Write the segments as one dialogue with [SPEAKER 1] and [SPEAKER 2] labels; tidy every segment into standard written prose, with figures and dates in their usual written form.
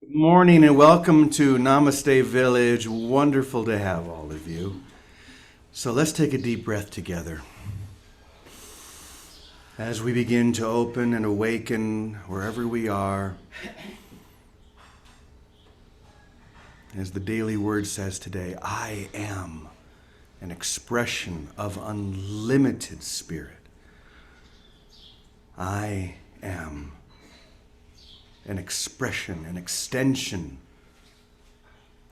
[SPEAKER 1] Morning and welcome to Namaste Village. Wonderful to have all of you. So let's take a deep breath together as we begin to open and awaken wherever we are. As the daily word says today, I am an expression of unlimited spirit. I am an expression, an extension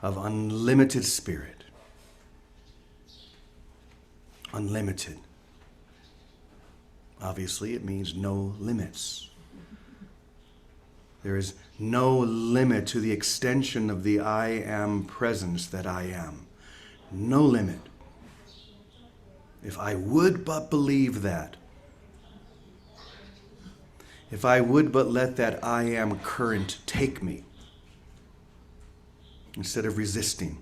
[SPEAKER 1] of unlimited spirit. Unlimited. Obviously, it means no limits. There is no limit to the extension of the I am presence that I am. No limit. If I would but believe that, if I would but let that I am current take me, instead of resisting,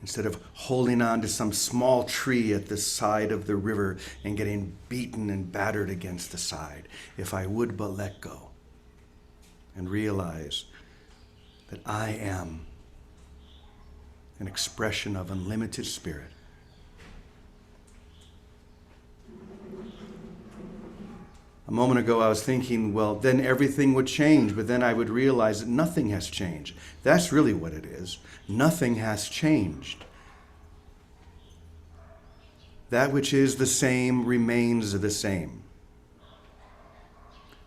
[SPEAKER 1] instead of holding on to some small tree at the side of the river and getting beaten and battered against the side, if I would but let go and realize that I am an expression of unlimited spirit. A moment ago I was thinking, well, then everything would change, but then I would realize that nothing has changed. That's really what it is. Nothing has changed. That which is the same remains the same.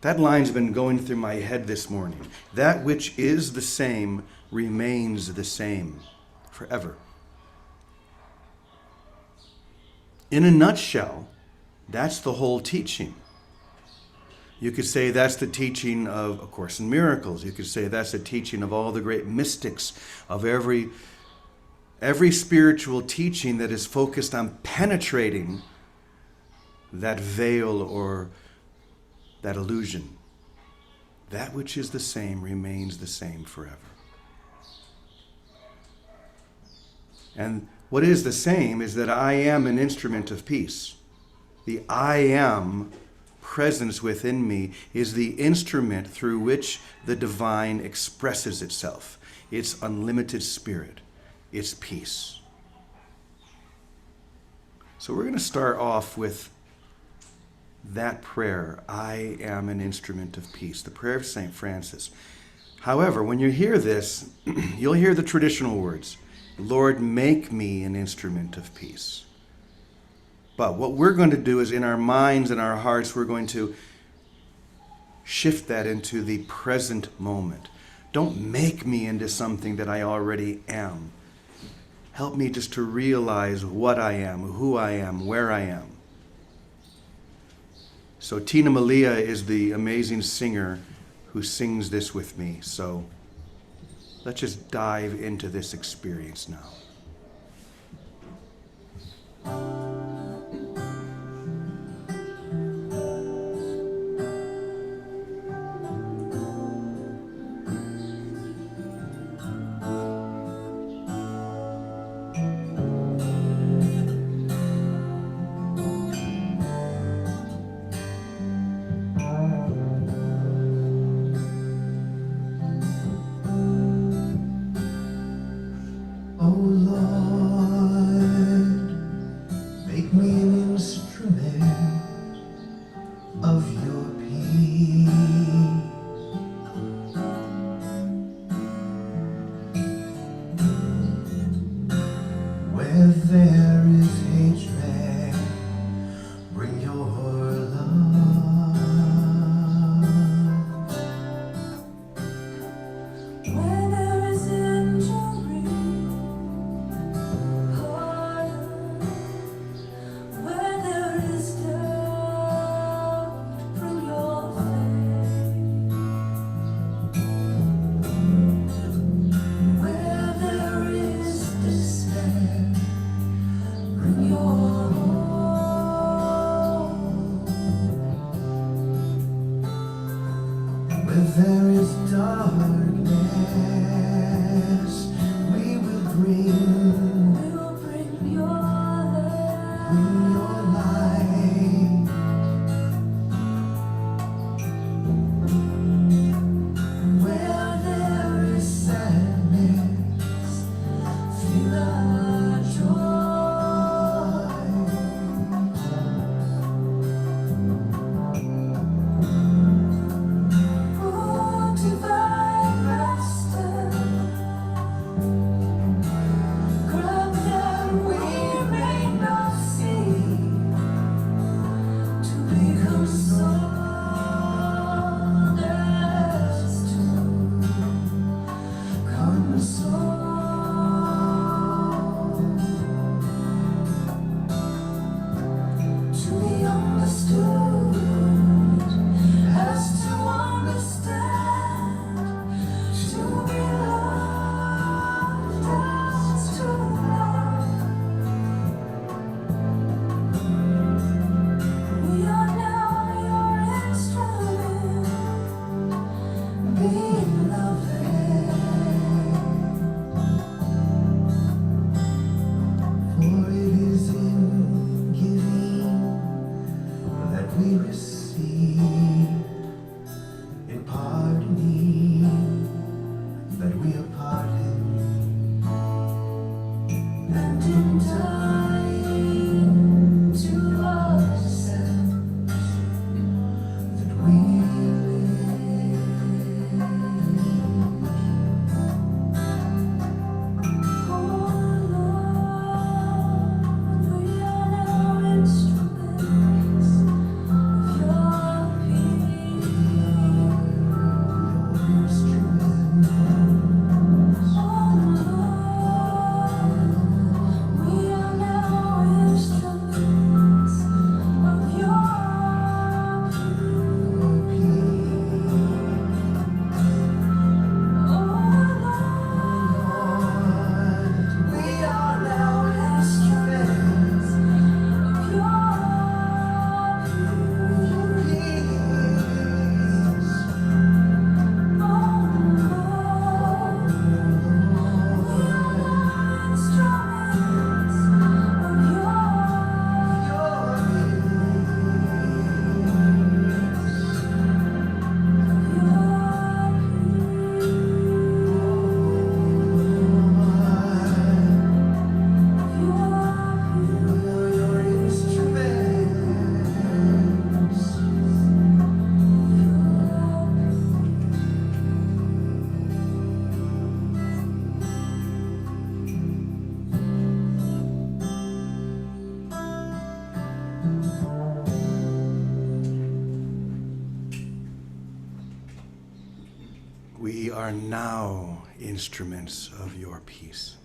[SPEAKER 1] That line's been going through my head this morning. That which is the same remains the same forever. In a nutshell, that's the whole teaching. You could say that's the teaching of A Course in Miracles. You could say that's the teaching of all the great mystics, of every spiritual teaching that is focused on penetrating that veil or that illusion. That which is the same remains the same forever. And what is the same is that I am an instrument of peace. The I am presence within me is the instrument through which the divine expresses itself. Its unlimited spirit, its peace. So we're going to start off with that prayer, I am an instrument of peace, the prayer of St. Francis. However, when you hear this, you'll hear the traditional words, Lord, make me an instrument of peace. But what we're going to do is in our minds and our hearts, we're going to shift that into the present moment. Don't make me into something that I already am. Help me just to realize what I am, who I am, where I am. So Tina Malia is the amazing singer who sings this with me. So let's just dive into this experience now.
[SPEAKER 2] There is darkness, we will bring your light.
[SPEAKER 1] We are now instruments of your peace.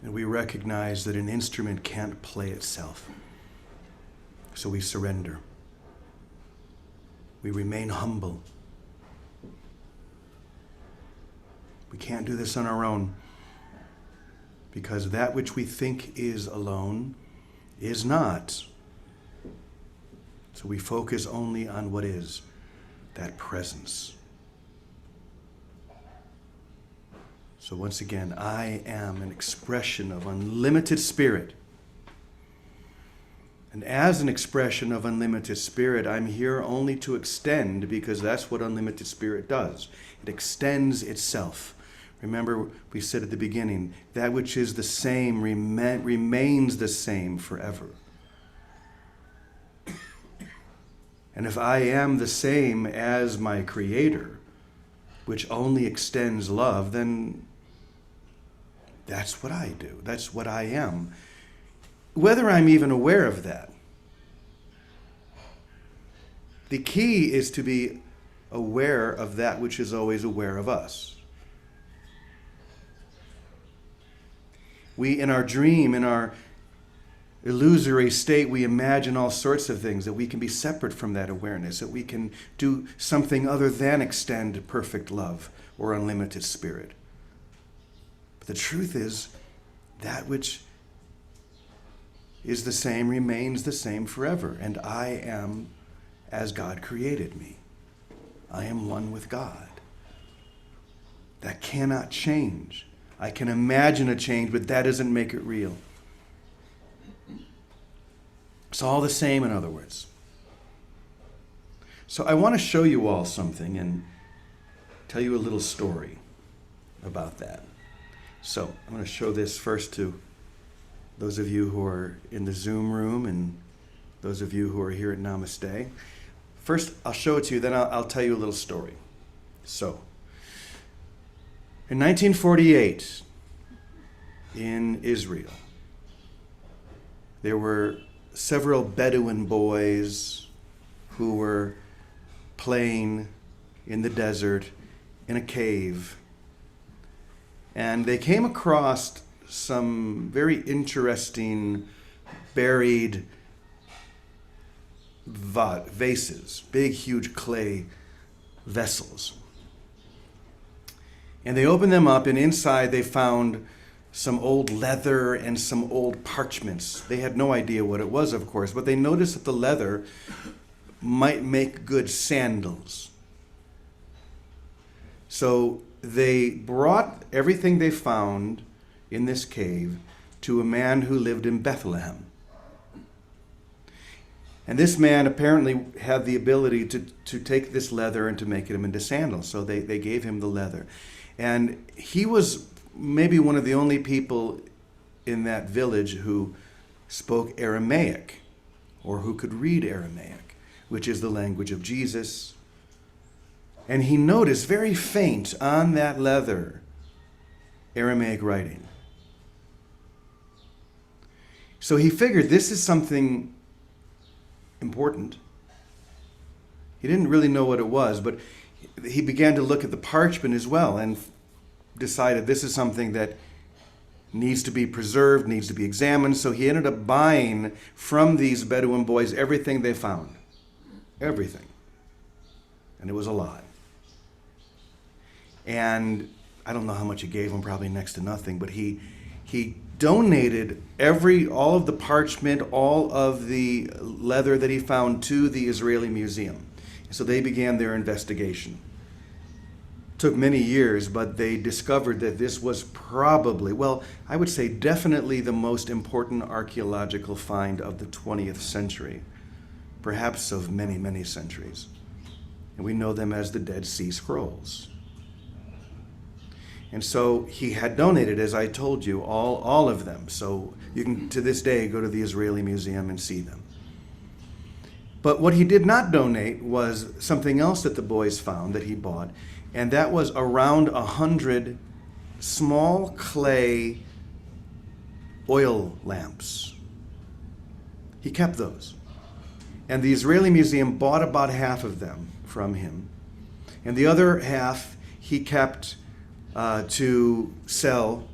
[SPEAKER 1] And we recognize that an instrument can't play itself. So we surrender. We remain humble. We can't do this on our own, because that which we think is alone is not. So we focus only on what is, that presence. So once again, I am an expression of unlimited spirit. And as an expression of unlimited spirit, I'm here only to extend, because that's what unlimited spirit does. It extends itself. Remember, we said at the beginning, that which is the same remains the same forever. And if I am the same as my Creator, which only extends love, then that's what I do. That's what I am. Whether I'm even aware of that. The key is to be aware of that which is always aware of us. We, in our dream, in our illusory state, we imagine all sorts of things, that we can be separate from that awareness, that we can do something other than extend perfect love or unlimited spirit. But the truth is, that which is the same remains the same forever. And I am as God created me. I am one with God. That cannot change. I can imagine a change, but that doesn't make it real. It's all the same, in other words. So I want to show you all something and tell you a little story about that. So I'm going to show this first to those of you who are in the Zoom room and those of you who are here at Namaste. First, I'll show it to you, then I'll tell you a little story. So, in 1948, in Israel, there were several Bedouin boys who were playing in the desert in a cave. And they came across some very interesting buried vases, big, huge clay vessels. And they opened them up, and inside they found some old leather and some old parchments. They had no idea what it was, of course, but they noticed that the leather might make good sandals. So they brought everything they found in this cave to a man who lived in Bethlehem. And this man apparently had the ability to take this leather and to make them into sandals. So they gave him the leather. And he was maybe one of the only people in that village who spoke Aramaic, or who could read Aramaic, which is the language of Jesus. And he noticed very faint on that leather Aramaic writing. So he figured this is something important. He didn't really know what it was, but he began to look at the parchment as well and decided this is something that needs to be preserved, needs to be examined. So he ended up buying from these Bedouin boys everything they found. Everything. And it was a lot. And I don't know how much he gave them, probably next to nothing, but he donated all of the parchment, all of the leather that he found to the Israeli Museum. So they began their investigation. Took many years, but they discovered that this was probably, well, I would say definitely the most important archaeological find of the 20th century, perhaps of many, many centuries. And we know them as the Dead Sea Scrolls. And so he had donated, as I told you, all of them. So you can, to this day, go to the Israeli Museum and see them. But what he did not donate was something else that the boys found that he bought, and that was around 100 small clay oil lamps. He kept those. And the Israeli Museum bought about half of them from him. and the other half he kept to sell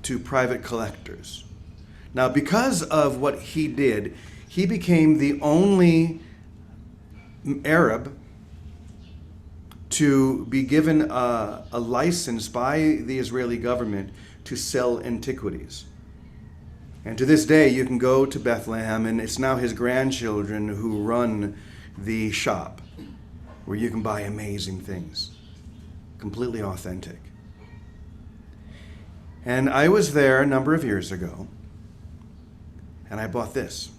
[SPEAKER 1] to private collectors. Now, because of what he did, he became the only Arab to be given a license by the Israeli government to sell antiquities. And to this day, you can go to Bethlehem, and it's now his grandchildren who run the shop where you can buy amazing things, completely authentic. And I was there a number of years ago, and I bought this.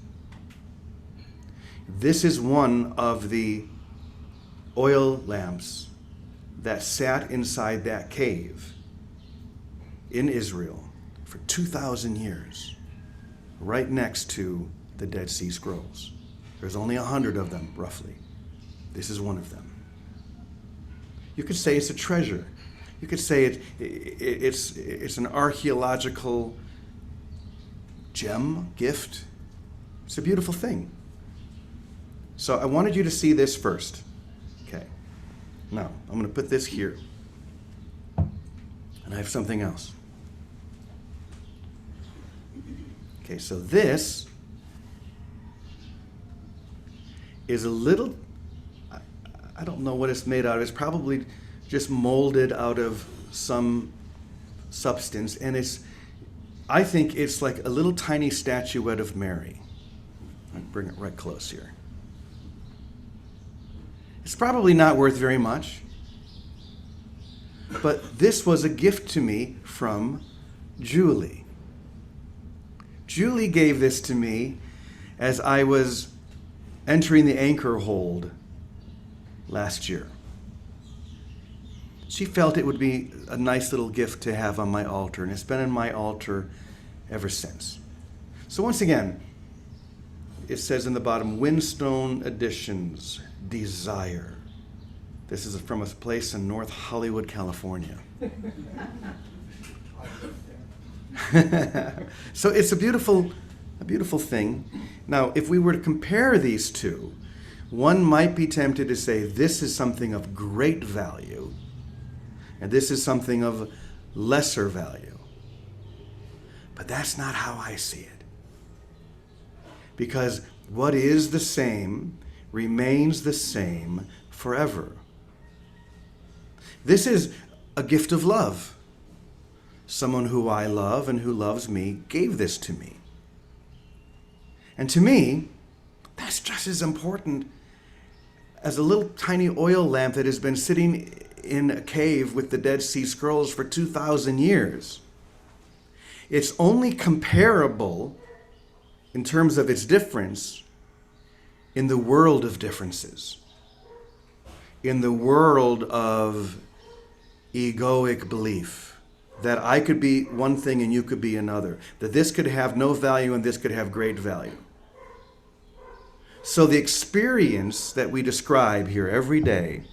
[SPEAKER 1] This is one of the oil lamps that sat inside that cave in Israel for 2,000 years, right next to the Dead Sea Scrolls. There's only 100 of them, roughly. This is one of them. You could say it's a treasure. You could say it's an archaeological gem, gift. It's a beautiful thing. So I wanted you to see this first. Okay. Now, I'm going to put this here. And I have something else. Okay, so this is a little, I don't know what it's made out of. It's probably just molded out of some substance. And I think it's like a little tiny statuette of Mary. I'll bring it right close here. It's probably not worth very much. But this was a gift to me from Julie. Julie gave this to me as I was entering the anchor hold last year. She felt it would be a nice little gift to have on my altar, and it's been on my altar ever since. So once again, it says in the bottom, Windstone Editions, Desire. This is from a place in North Hollywood, California. So it's a beautiful thing. Now, if we were to compare these two, one might be tempted to say this is something of great value, and this is something of lesser value. But that's not how I see it. Because what is the same remains the same forever. This is a gift of love. Someone who I love and who loves me gave this to me. And to me, that's just as important as a little tiny oil lamp that has been sitting in a cave with the Dead Sea Scrolls for 2,000 years. It's only comparable in terms of its difference in the world of differences, in the world of egoic belief, that I could be one thing and you could be another, that this could have no value and this could have great value. So the experience that we describe here every day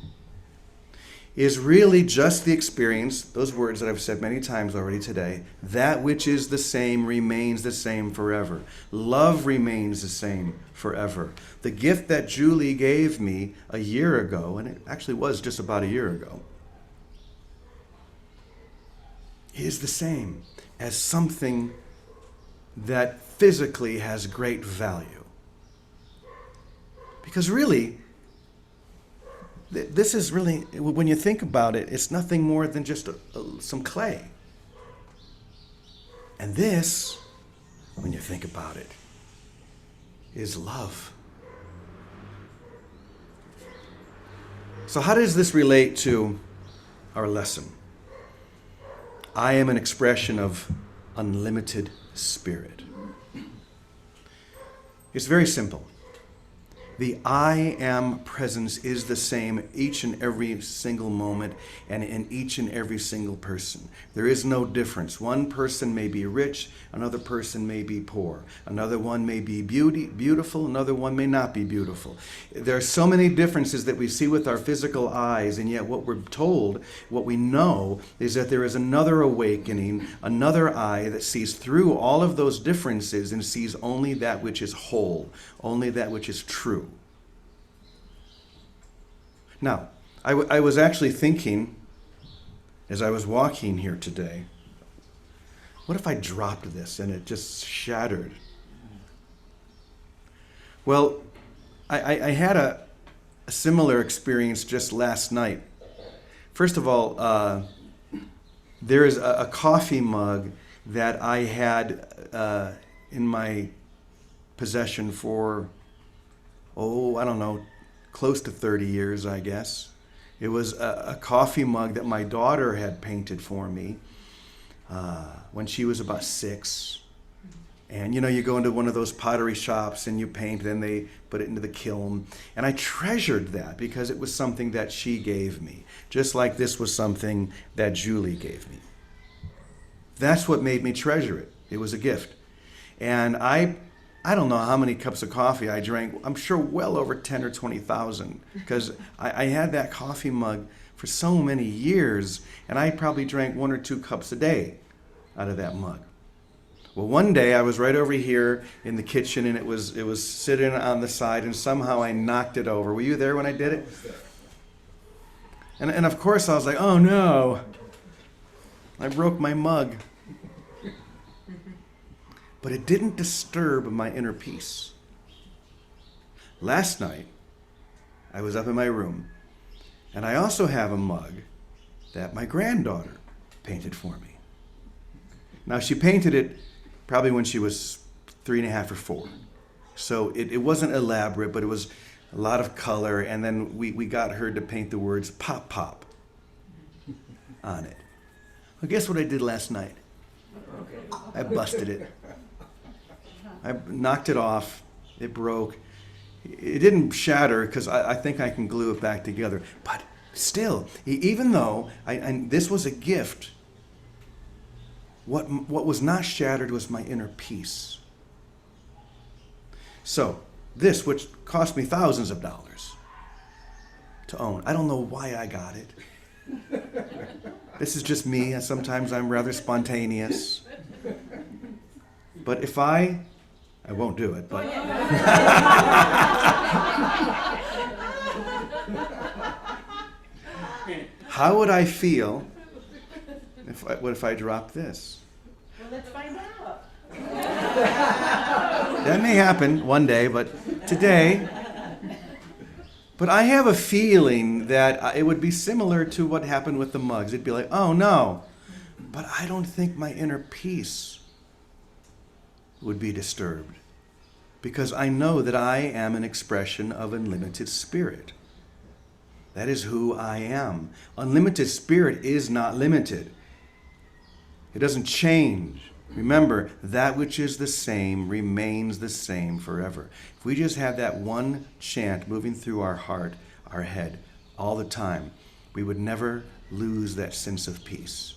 [SPEAKER 1] is really just the experience, those words that I've said many times already today, that which is the same remains the same forever. Love remains the same forever. The gift that Julie gave me a year ago, and it actually was just about a year ago, is the same as something that physically has great value. Because really, this is really, when you think about it, it's nothing more than just some clay. And this, when you think about it, is love. So how does this relate to our lesson? I am an expression of unlimited spirit. It's very simple. The I am presence is the same each and every single moment and in each and every single person. There is no difference. One person may be rich, another person may be poor. Another one may be beautiful, another one may not be beautiful. There are so many differences that we see with our physical eyes, and yet what we're told, what we know, is that there is another awakening, another eye that sees through all of those differences and sees only that which is whole, only that which is true. Now, I was actually thinking as I was walking here today, what if I dropped this and it just shattered? Well, I had a similar experience just last night. First of all, there is a coffee mug that I had in my possession for, oh, I don't know, close to 30 years, I guess. It was a coffee mug that my daughter had painted for me when she was about 6. And you know, you go into one of those pottery shops and you paint, then they put it into the kiln. And I treasured that because it was something that she gave me, just like this was something that Julie gave me. That's what made me treasure it. It was a gift. And I don't know how many cups of coffee I drank. I'm sure well over 10 or 20,000 because I had that coffee mug for so many years, and I probably drank 1 or 2 cups a day out of that mug. Well, one day I was right over here in the kitchen, and it was sitting on the side, and somehow I knocked it over. Were you there when I did it? And of course I was like, oh no, I broke my mug. But it didn't disturb my inner peace. Last night, I was up in my room, and I also have a mug that my granddaughter painted for me. Now, she painted it probably when she was 3.5 or 4. So it wasn't elaborate, but it was a lot of color, and then we got her to paint the words "pop pop" on it. Well, guess what I did last night? I busted it. I knocked it off. It broke. It didn't shatter because I think I can glue it back together. But still, even though this was a gift, what was not shattered was my inner peace. So this, which cost me thousands of dollars to own, I don't know why I got it. This is just me, and sometimes I'm rather spontaneous. But if I won't do it, but how would I feel if I dropped this?
[SPEAKER 3] Well, let's find out.
[SPEAKER 1] That may happen one day, but today. But I have a feeling that it would be similar to what happened with the mugs. It'd be like, oh no, but I don't think my inner peace would be disturbed, because I know that I am an expression of unlimited spirit. That is who I am. Unlimited spirit is not limited. It doesn't change. Remember, that which is the same remains the same forever. If we just have that one chant moving through our heart, our head, all the time, we would never lose that sense of peace.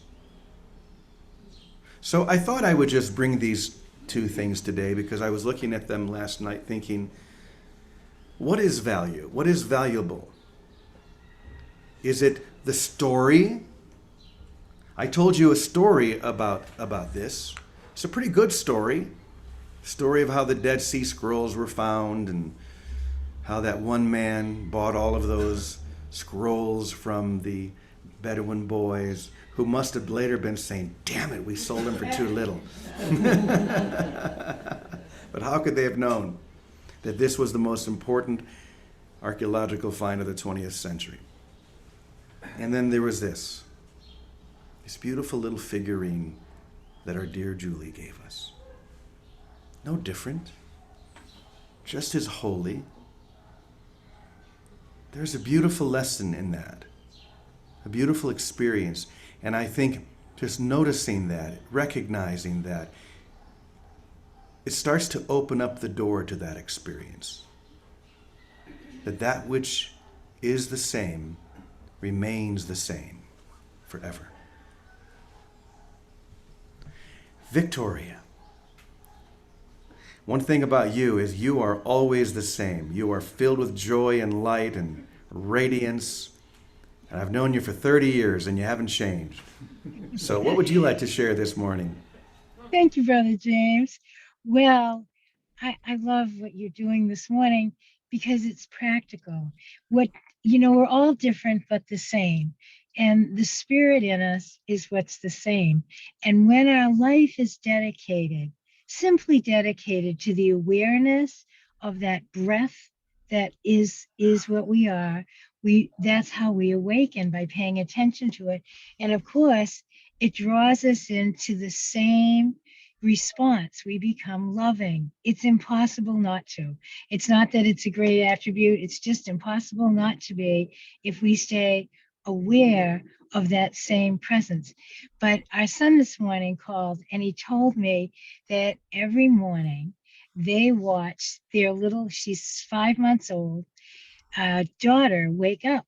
[SPEAKER 1] So I thought I would just bring these 2 things today because I was looking at them last night thinking, what is value? What is valuable? Is it the story? I told you a story about this. It's a pretty good story. Story of how the Dead Sea Scrolls were found and how that one man bought all of those scrolls from the Bedouin boys who must have later been saying, damn it, we sold them for too little. But how could they have known that this was the most important archaeological find of the 20th century? And then there was this beautiful little figurine that our dear Julie gave us. No different, just as holy. There's a beautiful lesson in that, a beautiful experience. And I think just noticing that, recognizing that, it starts to open up the door to that experience. That which is the same remains the same forever. Victoria, one thing about you is you are always the same. You are filled with joy and light and radiance. And I've known you for 30 years and you haven't changed. So what would you like to share this morning?
[SPEAKER 4] Thank you, Brother James. Well, I love what you're doing this morning because it's practical. What we're all different but the same. And the spirit in us is what's the same. And when our life is dedicated, simply dedicated to the awareness of that breath that is what we are, we that's how we awaken, by paying attention to it. And of course, it draws us into the same response. We become loving. It's impossible not to. It's not that it's a great attribute, it's just impossible not to be if we stay aware of that same presence. But our son this morning called and he told me that every morning they watch their little, she's 5 months old, daughter wake up.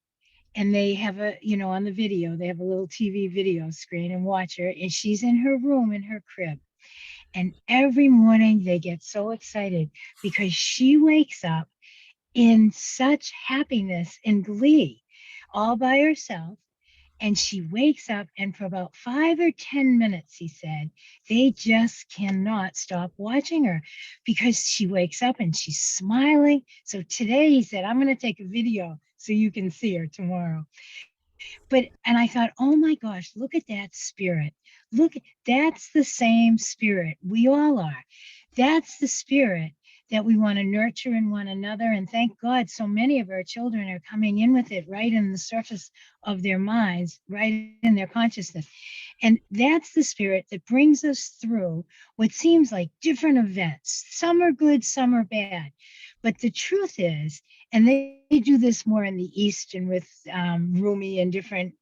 [SPEAKER 4] And they have on the video, they have a little TV video screen and watch her. And she's in her room in her crib. And every morning they get so excited because she wakes up in such happiness and glee all by herself. And she wakes up, and for about 5 or 10 minutes, he said, they just cannot stop watching her because she wakes up and she's smiling. So today he said, I'm going to take a video so you can see her tomorrow. And I thought, oh my gosh, look at that spirit. Look, that's the same spirit. We all are. That's the spirit that we want to nurture in one another. And thank God so many of our children are coming in with it right in the surface of their minds, right in their consciousness. And that's the spirit that brings us through what seems like different events. Some are good, some are bad. But the truth is, and they do this more in the East, and with Rumi and different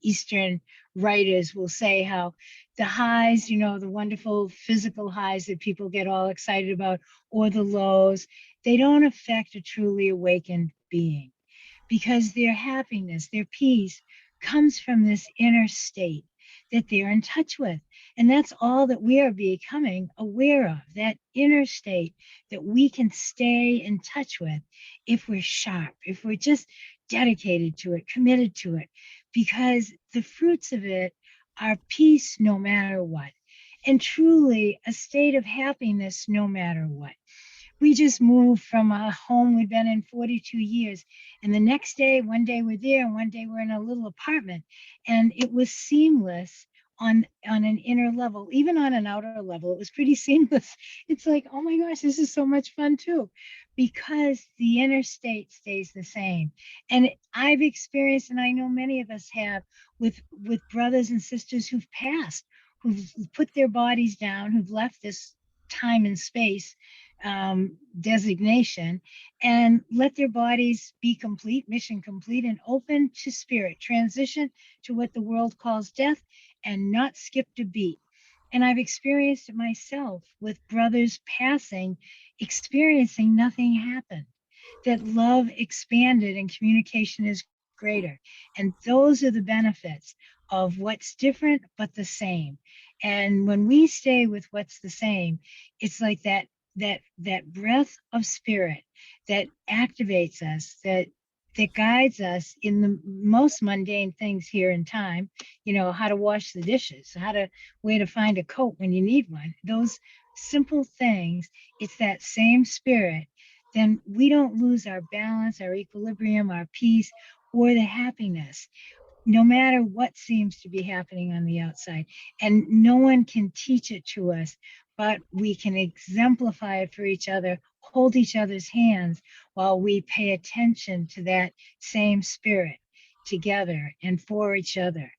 [SPEAKER 4] Eastern writers will say how the highs, the wonderful physical highs that people get all excited about, or the lows, they don't affect a truly awakened being, because their happiness, their peace comes from this inner state that they're in touch with. And that's all that we are becoming aware of, that inner state that we can stay in touch with if we're sharp, if we're just dedicated to it, committed to it, because the fruits of it are peace no matter what. And truly a state of happiness no matter what. We just moved from a home we've been in 42 years. And the next day, one day we're there, and one day we're in a little apartment. And it was seamless on an inner level, even on an outer level. It was pretty seamless. It's like, oh my gosh, this is so much fun too, because the inner state stays the same. And I've experienced, and I know many of us have, with brothers and sisters who've passed, who've put their bodies down, who've left this time and space designation, and let their bodies be complete, mission complete, and open to spirit, transition to what the world calls death, and not skipped a beat. And I've experienced it myself with brothers passing, experiencing nothing happened, that love expanded and communication is greater. And those are the benefits of what's different but the same. And when we stay with what's the same, it's like that breath of spirit that activates us, that guides us in the most mundane things here in time, how to wash the dishes, where to find a coat when you need one, those simple things. It's that same spirit. Then we don't lose our balance, our equilibrium, our peace, or the happiness, no matter what seems to be happening on the outside. And no one can teach it to us, but we can exemplify it for each other, hold each other's hands while we pay attention to that same spirit together and for each other.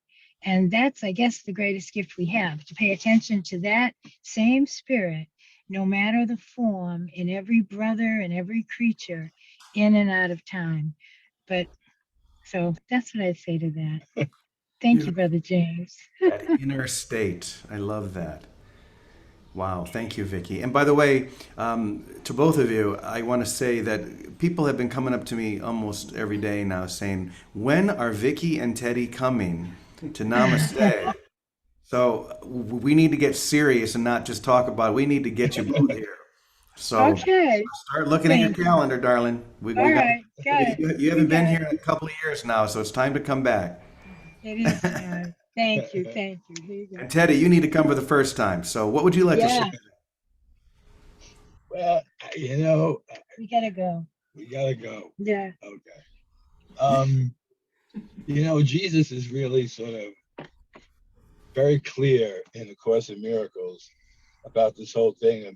[SPEAKER 4] And that's, I guess, the greatest gift we have, to pay attention to that same spirit, no matter the form, in every brother and every creature, in and out of time. But so that's what I'd say to that. Thank you,
[SPEAKER 1] Beautiful.
[SPEAKER 4] Brother James.
[SPEAKER 1] That inner state. I love that. Wow, thank you, Vicky. And by the way, to both of you, I want to say that people have been coming up to me almost every day now saying, when are Vicky and Teddy coming to Namaste? So we need to get serious and not just talk about it. We need to get you both here. So
[SPEAKER 4] Okay,
[SPEAKER 1] start looking at your
[SPEAKER 4] thank you.
[SPEAKER 1] calendar, darling.
[SPEAKER 4] All
[SPEAKER 1] We got
[SPEAKER 4] right, got it.
[SPEAKER 1] you
[SPEAKER 4] We
[SPEAKER 1] haven't been
[SPEAKER 4] got it.
[SPEAKER 1] here in a couple of years now, so it's time to come back.
[SPEAKER 4] It is time. Thank you, thank you. Here you
[SPEAKER 1] And
[SPEAKER 4] go.
[SPEAKER 1] Teddy, you need to come for the first time. So what would you like to say?
[SPEAKER 4] Yeah,
[SPEAKER 5] Well, you know,
[SPEAKER 4] we gotta go.
[SPEAKER 5] we gotta go.
[SPEAKER 4] Yeah.
[SPEAKER 5] Okay. Um, Jesus is really sort of very clear in the Course in Miracles about this whole thing of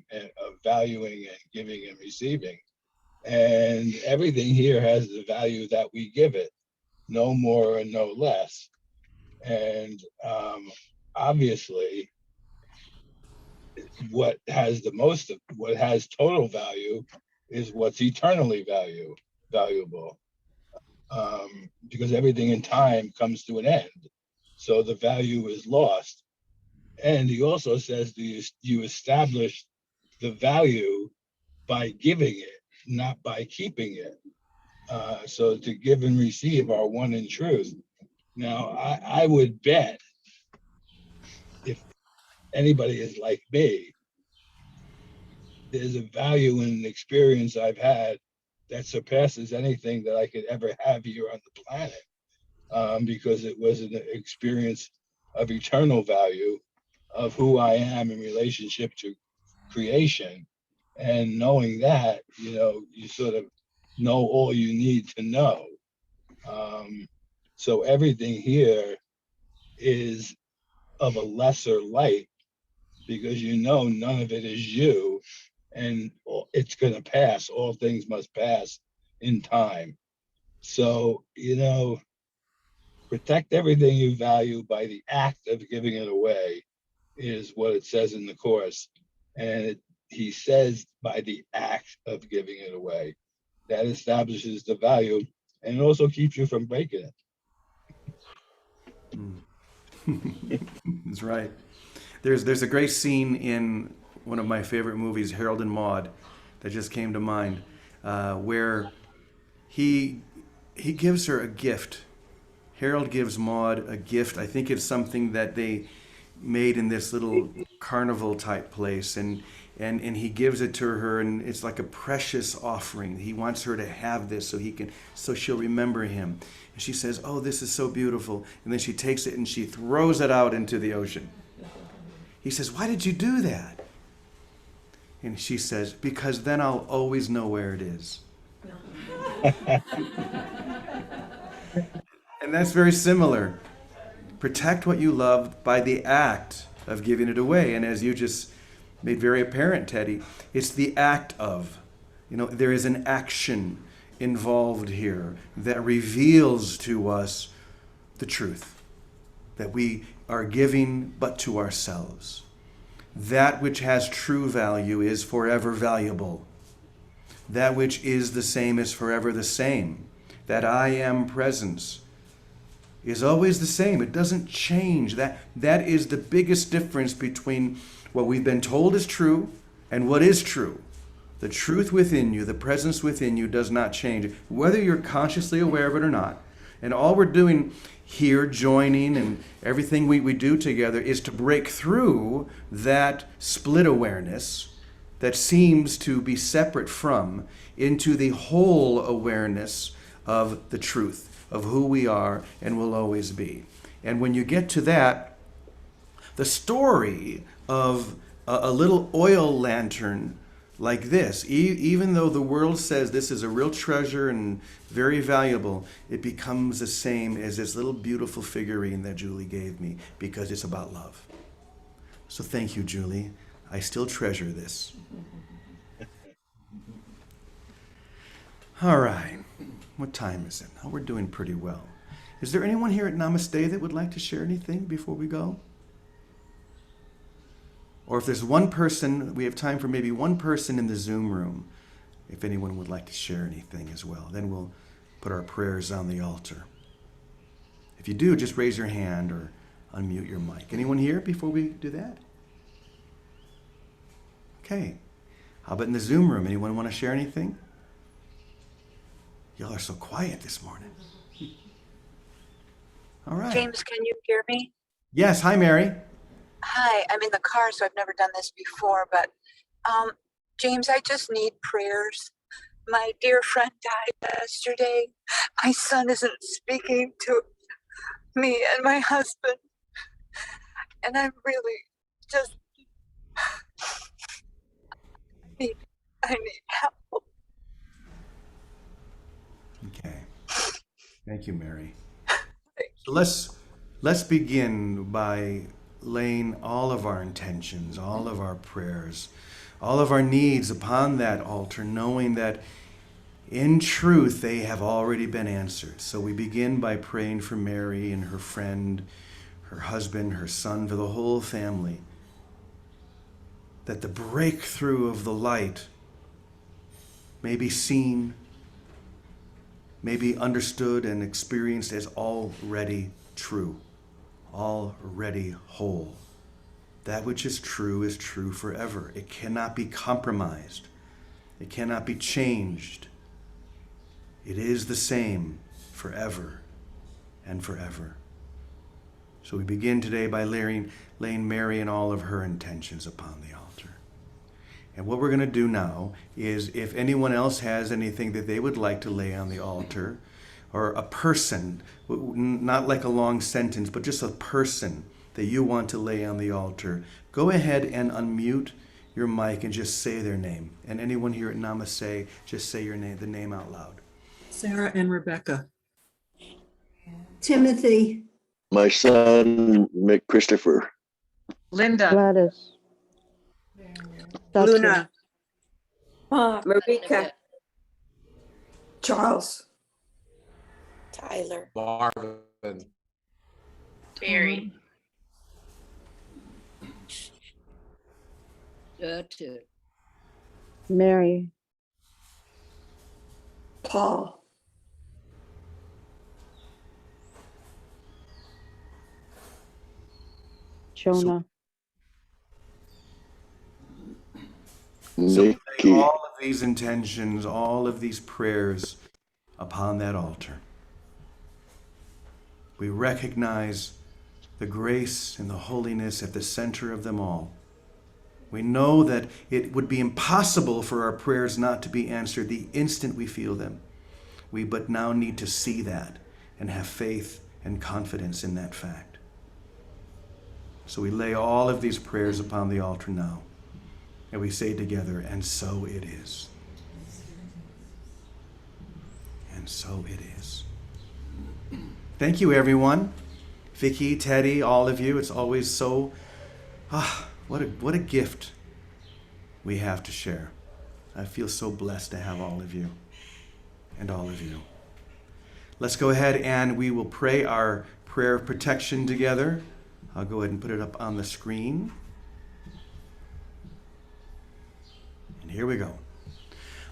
[SPEAKER 5] valuing and giving and receiving. And everything here has the value that we give it, no more and no less. And obviously, what has what has total value is what's eternally valuable. Because everything in time comes to an end. So the value is lost. And he also says you establish the value by giving it, not by keeping it. So to give and receive are one in truth. Now, I would bet if anybody is like me, there's a value in an experience I've had that surpasses anything that I could ever have here on the planet, because it was an experience of eternal value of who I am in relationship to creation. And knowing that, you sort of know all you need to know. So everything here is of a lesser light because none of it is you, and it's going to pass. All things must pass in time. So, protect everything you value by the act of giving it away is what it says in the Course. And he says by the act of giving it away, that establishes the value and it also keeps you from breaking it.
[SPEAKER 1] That's right. There's a great scene in one of my favorite movies, Harold and Maude, that just came to mind, where he he gives her a gift. Harold gives Maude a gift. I think it's something that they made in this little carnival type place, and he gives it to her, and it's like a precious offering. He wants her to have this so she'll remember him. And she says, "Oh, this is so beautiful." And then she takes it and she throws it out into the ocean. He says, "Why did you do that?" And she says, "Because then I'll always know where it is." And that's very similar. Protect what you love by the act of giving it away. And as you just made very apparent, Teddy, it's the act of. There is an action involved here that reveals to us the truth that we are giving but to ourselves. That which has true value is forever valuable. That which is the same is forever the same. That I am presence is always the same. It doesn't change. That is the biggest difference between what we've been told is true and what is true. The truth within you, the presence within you does not change, whether you're consciously aware of it or not. And all we're doing here, joining and everything we do together, is to break through that split awareness that seems to be separate from into the whole awareness of the truth, of who we are and will always be. And when you get to that, the story of a little oil lantern like this, even though the world says this is a real treasure and very valuable, it becomes the same as this little beautiful figurine that Julie gave me because it's about love. So thank you, Julie. I still treasure this. All right. What time is it? Oh, we're doing pretty well. Is there anyone here at Namaste that would like to share anything before we go? Or if there's one person, we have time for maybe one person in the Zoom room, if anyone would like to share anything as well. Then we'll put our prayers on the altar. If you do, just raise your hand or unmute your mic. Anyone here before we do that? Okay. How about in the Zoom room? Anyone want to share anything? Y'all are so quiet this morning. All right.
[SPEAKER 6] James, can you hear me?
[SPEAKER 1] Yes. Hi, Mary.
[SPEAKER 6] Hi, I'm in the car, so I've never done this before, but James, I just need prayers. My dear friend died yesterday. My son isn't speaking to me and my husband, and I'm really just, I need help.
[SPEAKER 1] Okay. Thank you, Mary. So let's begin by laying all of our intentions, all of our prayers, all of our needs upon that altar, knowing that in truth they have already been answered. So we begin by praying for Mary and her friend, her husband, her son, for the whole family, that the breakthrough of the light may be seen, may be understood and experienced as already true, already whole. That which is true forever. It cannot be compromised. It cannot be changed. It is the same forever and forever. So we begin today by laying Mary and all of her intentions upon the altar. And what we're going to do now is, if anyone else has anything that they would like to lay on the altar, or a person, not like a long sentence, but just a person that you want to lay on the altar, go ahead and unmute your mic and just say their name. And anyone here at Namaste, just say your name, the name out loud.
[SPEAKER 7] Sarah and Rebecca.
[SPEAKER 8] Timothy.
[SPEAKER 9] My son, Christopher.
[SPEAKER 10] Linda.
[SPEAKER 11] Gladys.
[SPEAKER 8] Luna.
[SPEAKER 12] Marika.
[SPEAKER 8] Charles.
[SPEAKER 12] Tyler.
[SPEAKER 13] Marvin.
[SPEAKER 10] Terry.
[SPEAKER 11] Mary.
[SPEAKER 8] Paul.
[SPEAKER 11] Jonah.
[SPEAKER 1] So we lay
[SPEAKER 9] Nikki.
[SPEAKER 1] all of these intentions, all of these prayers upon that altar. We recognize the grace and the holiness at the center of them all. We know that it would be impossible for our prayers not to be answered the instant we feel them. We but now need to see that and have faith and confidence in that fact. So we lay all of these prayers upon the altar now. And we say together, and so it is. And so it is. Thank you, everyone. Vicky, Teddy, all of you. It's always so, what a gift we have to share. I feel so blessed to have all of you and all of you. Let's go ahead and we will pray our prayer of protection together. I'll go ahead and put it up on the screen. And here we go.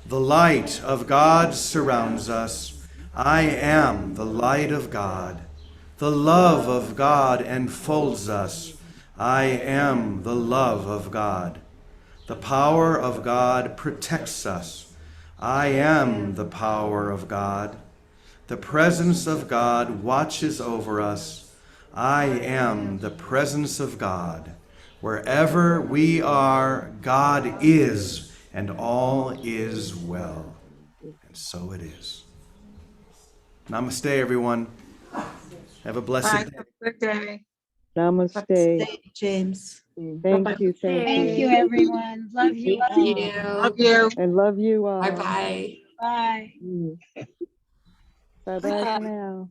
[SPEAKER 1] The light of God surrounds us. I am the light of God. The love of God enfolds us. I am the love of God. The power of God protects us. I am the power of God. The presence of God watches over us. I am the presence of God. Wherever we are, God is, and all is well. And so it is. Namaste, everyone. Have a blessed
[SPEAKER 10] Bye.
[SPEAKER 1] day.
[SPEAKER 10] Have a good day.
[SPEAKER 11] Namaste.
[SPEAKER 8] Stay, James.
[SPEAKER 11] Thank you.
[SPEAKER 4] Thank you, everyone. Love you all.
[SPEAKER 10] Love you.
[SPEAKER 11] And love you all.
[SPEAKER 12] Bye-bye.
[SPEAKER 4] Bye.
[SPEAKER 11] Bye-bye for now.